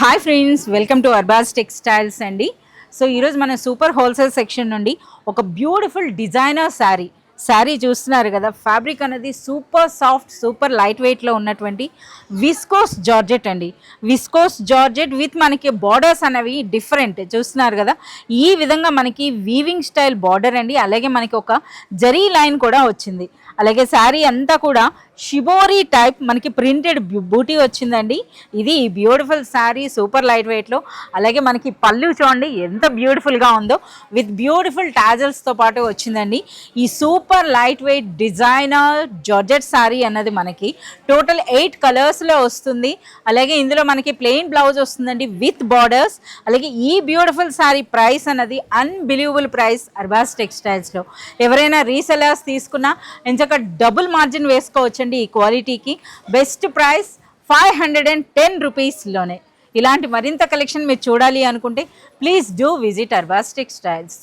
Hi friends, welcome to Arbaaz textiles అండి. So ఈరోజు మన సూపర్ హోల్సేల్ సెక్షన్ నుండి ఒక బ్యూటిఫుల్ డిజైనర్ శారీ చూస్తున్నారు కదా. ఫ్యాబ్రిక్ అనేది సూపర్ సాఫ్ట్, సూపర్ లైట్ వెయిట్లో ఉన్నటువంటి విస్కోస్ జార్జెట్ అండి. విస్కోస్ జార్జెట్ విత్ మనకి బార్డర్స్ అనేవి డిఫరెంట్ చూస్తున్నారు కదా. ఈ విధంగా మనకి వీవింగ్ స్టైల్ బార్డర్ అండి. అలాగే మనకి ఒక జరీ లైన్ కూడా వచ్చింది. అలాగే శారీ అంతా కూడా షిబోరీ టైప్ మనకి ప్రింటెడ్ బూటీ వచ్చిందండి. ఇది బ్యూటిఫుల్ శారీ సూపర్ లైట్ వెయిట్లో. అలాగే మనకి పళ్ళు చూడండి ఎంత బ్యూటిఫుల్గా ఉందో, విత్ బ్యూటిఫుల్ టాజల్స్తో పాటు వచ్చిందండి. ఈ super light weight designer georgette sari అన్నది మనకి టోటల్ 8 కలర్స్లో వస్తుంది. అలాగే ఇందులో మనకి ప్లెయిన్ బ్లౌజ్ వస్తుందండి విత్ బార్డర్స్. అలాగే ఈ బ్యూటిఫుల్ శారీ ప్రైస్ అన్నది అన్బిలీవబుల్ ప్రైస్ అర్బాజ్ టెక్స్టైల్స్లో. ఎవరైనా రీసెలర్స్ తీసుకున్నా ఎంచక్క డబుల్ మార్జిన్ వేసుకోవచ్చండి. ఈ క్వాలిటీకి బెస్ట్ ప్రైస్ 510 రూపీస్లోనే. ఇలాంటి మరింత కలెక్షన్ మీరు చూడాలి అనుకుంటే please do visit Arbaaz textiles.